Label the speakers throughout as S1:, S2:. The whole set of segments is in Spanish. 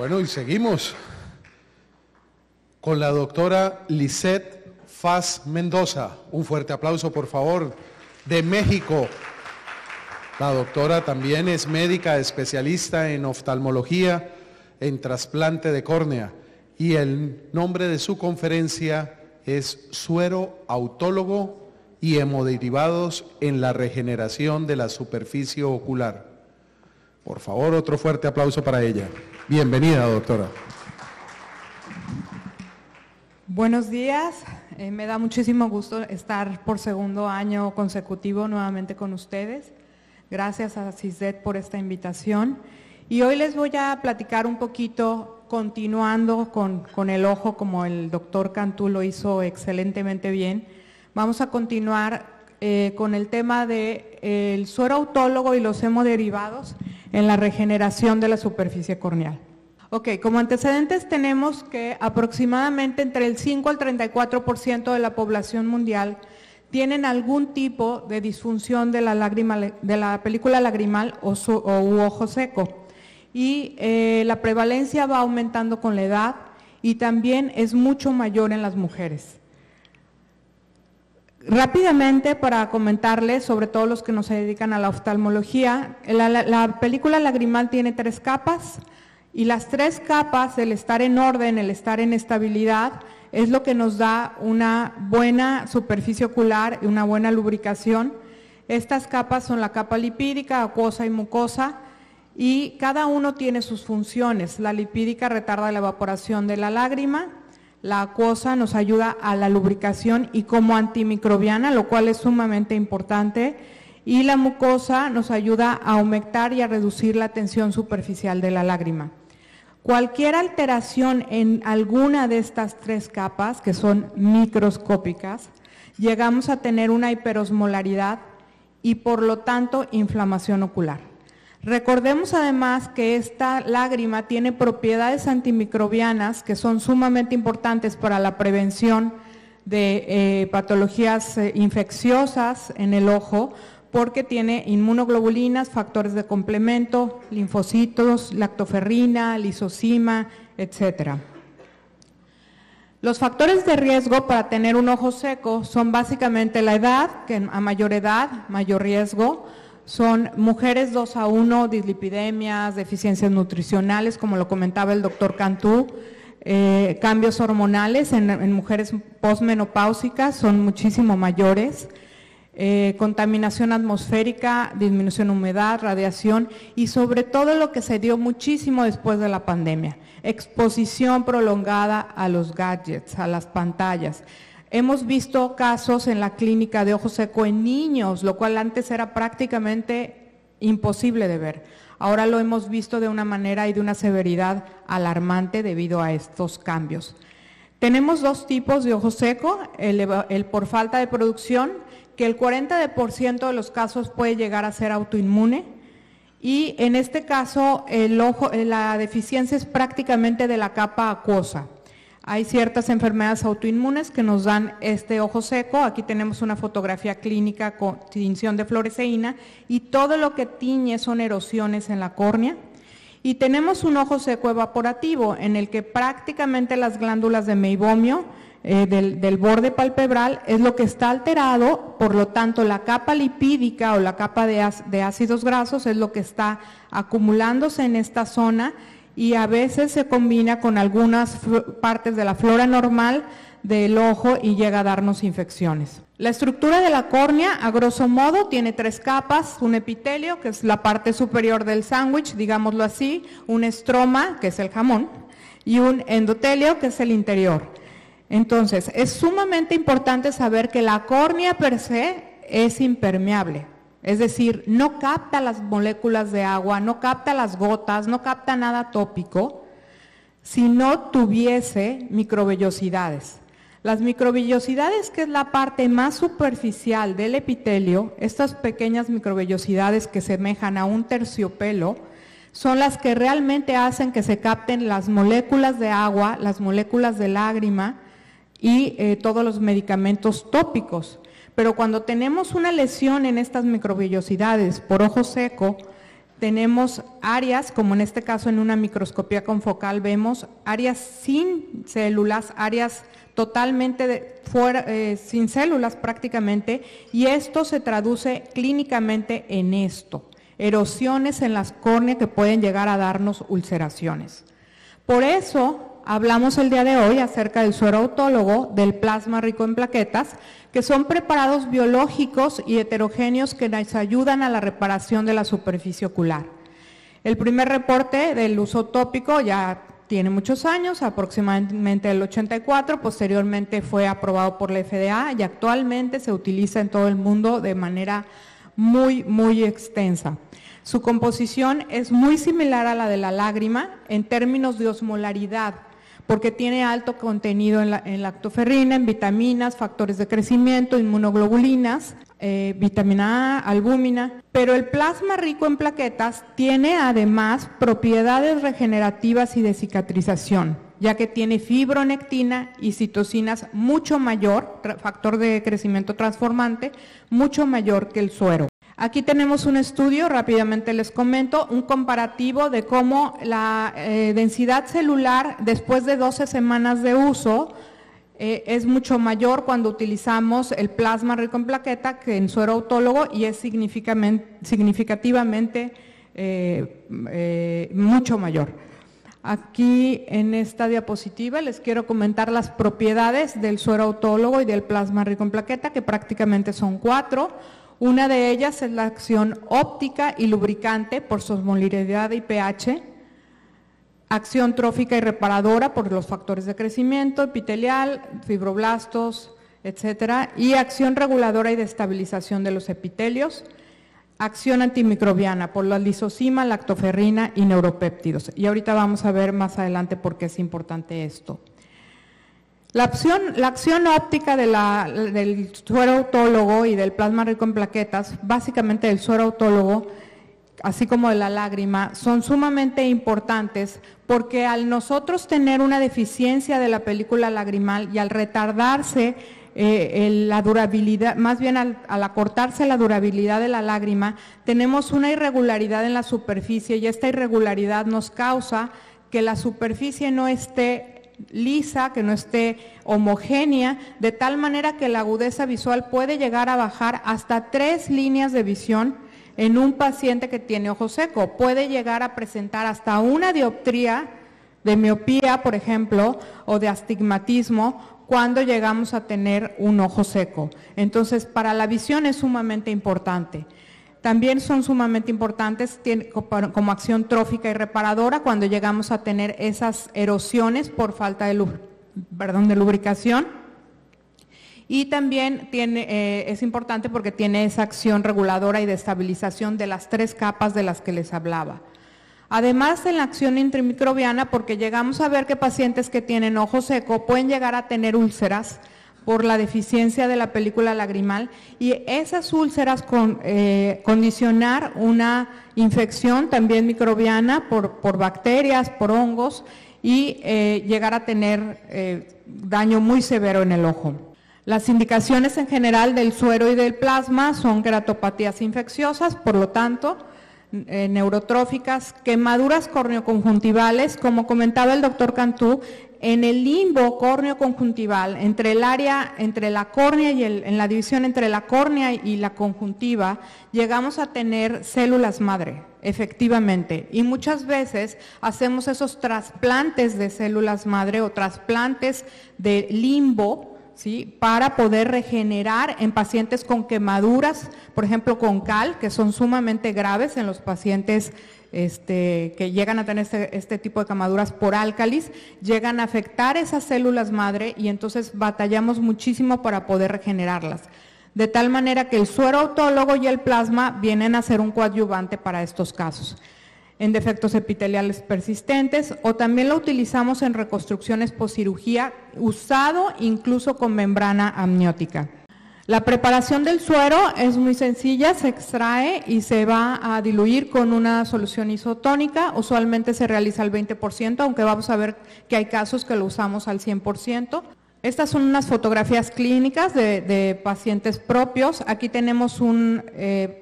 S1: Bueno, y seguimos con la doctora Lisette Faz Mendoza. Un fuerte aplauso, por favor, de México. La doctora también es médica especialista en oftalmología, en trasplante de córnea, y el nombre de su conferencia es Suero autólogo y hemoderivados en la regeneración de la superficie ocular. Por favor, otro fuerte aplauso para ella. Bienvenida, doctora.
S2: Buenos días, me da muchísimo gusto estar por segundo año consecutivo nuevamente con ustedes. Gracias a CISDET por esta invitación. Y hoy les voy a platicar un poquito, continuando con el ojo, como el doctor Cantú lo hizo excelentemente bien. Vamos a continuar con el tema del suero autólogo y los hemoderivados en la regeneración de la superficie corneal. Ok, como antecedentes tenemos que aproximadamente entre el 5 al 34% de la población mundial tienen algún tipo de disfunción de la película lagrimal u ojo seco. Y la prevalencia va aumentando con la edad y también es mucho mayor en las mujeres. Rápidamente, para comentarles, sobre todo los que nos dedican a la oftalmología, la película lagrimal tiene 3 capas y las 3 capas, el estar en orden, el estar en estabilidad, es lo que nos da una buena superficie ocular y una buena lubricación. Estas capas son la capa lipídica, acuosa y mucosa, y cada uno tiene sus funciones. La lipídica retarda la evaporación de la lágrima, la acuosa nos ayuda a la lubricación y como antimicrobiana, lo cual es sumamente importante, y la mucosa nos ayuda a humectar y a reducir la tensión superficial de la lágrima. Cualquier alteración en alguna de estas 3 capas, que son microscópicas, llegamos a tener una hiperosmolaridad y por lo tanto inflamación ocular. Recordemos además que esta lágrima tiene propiedades antimicrobianas que son sumamente importantes para la prevención de patologías infecciosas en el ojo, porque tiene inmunoglobulinas, factores de complemento, linfocitos, lactoferrina, lisozima, etcétera. Los factores de riesgo para tener un ojo seco son básicamente la edad, que a mayor edad, mayor riesgo. Son mujeres 2:1, dislipidemias, deficiencias nutricionales, como lo comentaba el doctor Cantú, cambios hormonales en mujeres posmenopáusicas son muchísimo mayores, contaminación atmosférica, disminución de humedad, radiación y sobre todo lo que se dio muchísimo después de la pandemia, exposición prolongada a los gadgets, a las pantallas. Hemos visto casos en la clínica de ojo seco en niños, lo cual antes era prácticamente imposible de ver. Ahora lo hemos visto de una manera y de una severidad alarmante debido a estos cambios. Tenemos 2 tipos de ojo seco, el por falta de producción, que el 40% de los casos puede llegar a ser autoinmune, y en este caso la deficiencia es prácticamente de la capa acuosa. Hay ciertas enfermedades autoinmunes que nos dan este ojo seco. Aquí tenemos una fotografía clínica con tinción de fluoresceína y todo lo que tiñe son erosiones en la córnea. Y tenemos un ojo seco evaporativo en el que prácticamente las glándulas de meibomio del borde palpebral es lo que está alterado, por lo tanto la capa lipídica o la capa de ácidos grasos es lo que está acumulándose en esta zona y a veces se combina con algunas partes de la flora normal del ojo y llega a darnos infecciones. La estructura de la córnea, a grosso modo, tiene 3 capas, un epitelio, que es la parte superior del sándwich, digámoslo así, un estroma, que es el jamón, y un endotelio, que es el interior. Entonces, es sumamente importante saber que la córnea per se es impermeable. Es decir, no capta las moléculas de agua, no capta las gotas, no capta nada tópico, si no tuviese microvellosidades. Las microvellosidades, que es la parte más superficial del epitelio, estas pequeñas microvellosidades que semejan a un terciopelo, son las que realmente hacen que se capten las moléculas de agua, las moléculas de lágrima y todos los medicamentos tópicos. Pero cuando tenemos una lesión en estas microvellosidades por ojo seco, tenemos áreas, como en este caso en una microscopía confocal vemos áreas sin células, áreas totalmente sin células prácticamente, y esto se traduce clínicamente en esto, erosiones en las córneas que pueden llegar a darnos ulceraciones. Por eso hablamos el día de hoy acerca del suero autólogo, del plasma rico en plaquetas, que son preparados biológicos y heterogéneos que nos ayudan a la reparación de la superficie ocular. El primer reporte del uso tópico ya tiene muchos años, aproximadamente el 84, posteriormente fue aprobado por la FDA y actualmente se utiliza en todo el mundo de manera muy extensa. Su composición es muy similar a la de la lágrima en términos de osmolaridad, porque tiene alto contenido en lactoferrina, en vitaminas, factores de crecimiento, inmunoglobulinas, vitamina A, albúmina, pero el plasma rico en plaquetas tiene además propiedades regenerativas y de cicatrización, ya que tiene fibronectina y citocinas mucho mayor, factor de crecimiento transformante, mucho mayor que el suero. Aquí tenemos un estudio, rápidamente les comento, un comparativo de cómo la densidad celular después de 12 semanas de uso es mucho mayor cuando utilizamos el plasma rico en plaqueta que en suero autólogo y es significativamente mucho mayor. Aquí en esta diapositiva les quiero comentar las propiedades del suero autólogo y del plasma rico en plaqueta, que prácticamente son 4. Una de ellas es la acción óptica y lubricante por su osmolaridad y pH, acción trófica y reparadora por los factores de crecimiento, epitelial, fibroblastos, etcétera, y acción reguladora y de estabilización de los epitelios, acción antimicrobiana por la lisozima, lactoferrina y neuropéptidos. Y ahorita vamos a ver más adelante por qué es importante esto. La acción óptica del suero autólogo y del plasma rico en plaquetas, básicamente del suero autólogo, así como de la lágrima, son sumamente importantes porque al nosotros tener una deficiencia de la película lagrimal y al retardarse la durabilidad, más bien al acortarse la durabilidad de la lágrima, tenemos una irregularidad en la superficie y esta irregularidad nos causa que la superficie no esté lisa, que no esté homogénea, de tal manera que la agudeza visual puede llegar a bajar hasta 3 líneas de visión en un paciente que tiene ojo seco. Puede llegar a presentar hasta una dioptría de miopía, por ejemplo, o de astigmatismo cuando llegamos a tener un ojo seco. Entonces, para la visión es sumamente importante. También son sumamente importantes como acción trófica y reparadora cuando llegamos a tener esas erosiones por falta de lubricación. Y también es importante porque tiene esa acción reguladora y de estabilización de las 3 capas de las que les hablaba. Además en la acción antimicrobiana, porque llegamos a ver que pacientes que tienen ojo seco pueden llegar a tener úlceras por la deficiencia de la película lagrimal y esas úlceras condicionar una infección también microbiana por bacterias, por hongos y llegar a tener daño muy severo en el ojo. Las indicaciones en general del suero y del plasma son queratopatías infecciosas, por lo tanto, neurotróficas, quemaduras corneoconjuntivales, como comentaba el doctor Cantú, en el limbo córneo-conjuntival, entre el área, entre la córnea y en la división entre la córnea y la conjuntiva, llegamos a tener células madre, efectivamente, y muchas veces hacemos esos trasplantes de células madre o trasplantes de limbo, ¿sí?, para poder regenerar en pacientes con quemaduras, por ejemplo con cal, que son sumamente graves en los pacientes que llegan a tener este tipo de quemaduras por álcalis, llegan a afectar esas células madre y entonces batallamos muchísimo para poder regenerarlas. De tal manera que el suero autólogo y el plasma vienen a ser un coadyuvante para estos casos. En defectos epiteliales persistentes o también lo utilizamos en reconstrucciones poscirugía, usado incluso con membrana amniótica. La preparación del suero es muy sencilla, se extrae y se va a diluir con una solución isotónica, usualmente se realiza al 20%, aunque vamos a ver que hay casos que lo usamos al 100%. Estas son unas fotografías clínicas de pacientes propios. Aquí tenemos un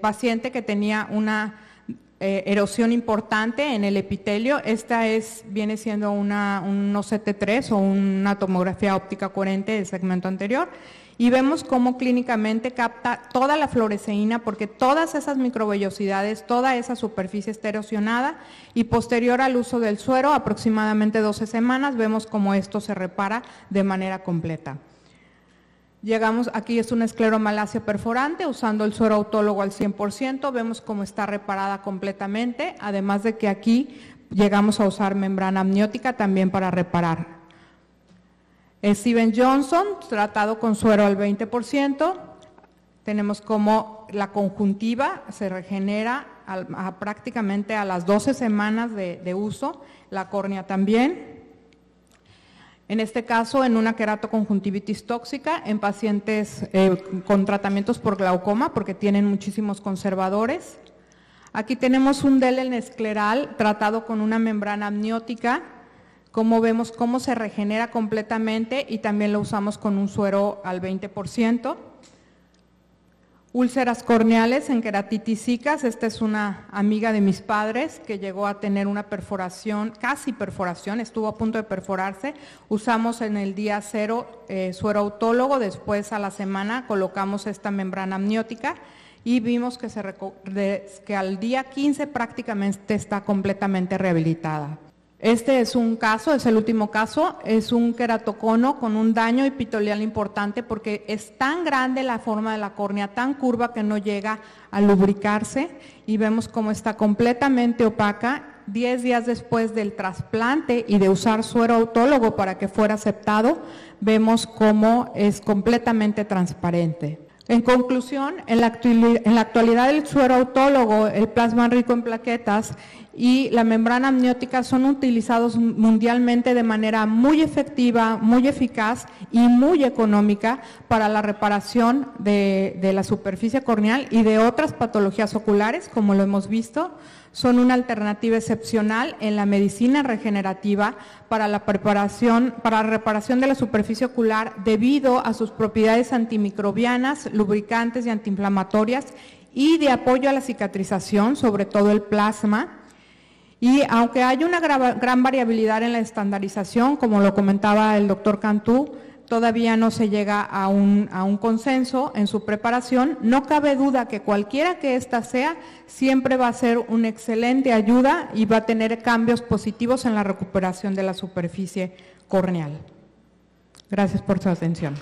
S2: paciente que tenía una erosión importante en el epitelio. Esta viene siendo un OCT3 o una tomografía óptica coherente del segmento anterior, y vemos cómo clínicamente capta toda la fluoresceína, porque todas esas microvellosidades, toda esa superficie está erosionada, y posterior al uso del suero, aproximadamente 12 semanas, vemos cómo esto se repara de manera completa. Llegamos, aquí es una escleromalacia perforante, usando el suero autólogo al 100%, vemos cómo está reparada completamente, además de que aquí llegamos a usar membrana amniótica también para reparar. Stevens-Johnson, tratado con suero al 20%, tenemos como la conjuntiva se regenera prácticamente a las 12 semanas de uso, la córnea también. En este caso, en una queratoconjuntivitis tóxica, en pacientes con tratamientos por glaucoma, porque tienen muchísimos conservadores. Aquí tenemos un DELEN escleral tratado con una membrana amniótica, como vemos cómo se regenera completamente, y también lo usamos con un suero al 20%. Úlceras corneales en queratitis zicas, esta es una amiga de mis padres que llegó a tener una perforación, casi perforación, estuvo a punto de perforarse. Usamos en el día 0 suero autólogo, después a la semana colocamos esta membrana amniótica y vimos que al día 15 prácticamente está completamente rehabilitada. Este es un caso, es el último caso, es un queratocono con un daño epitelial importante porque es tan grande la forma de la córnea, tan curva que no llega a lubricarse, y vemos cómo está completamente opaca. 10 días después del trasplante y de usar suero autólogo para que fuera aceptado, vemos cómo es completamente transparente. En conclusión, en la actualidad el suero autólogo, el plasma rico en plaquetas y la membrana amniótica son utilizados mundialmente de manera muy efectiva, muy eficaz y muy económica para la reparación de la superficie corneal y de otras patologías oculares, como lo hemos visto. Son una alternativa excepcional en la medicina regenerativa para la reparación de la superficie ocular debido a sus propiedades antimicrobianas, lubricantes y antiinflamatorias, y de apoyo a la cicatrización, sobre todo el plasma. Y aunque hay una gran variabilidad en la estandarización, como lo comentaba el doctor Cantú, todavía no se llega a un consenso en su preparación. No cabe duda que cualquiera que ésta sea, siempre va a ser una excelente ayuda y va a tener cambios positivos en la recuperación de la superficie corneal. Gracias por su atención.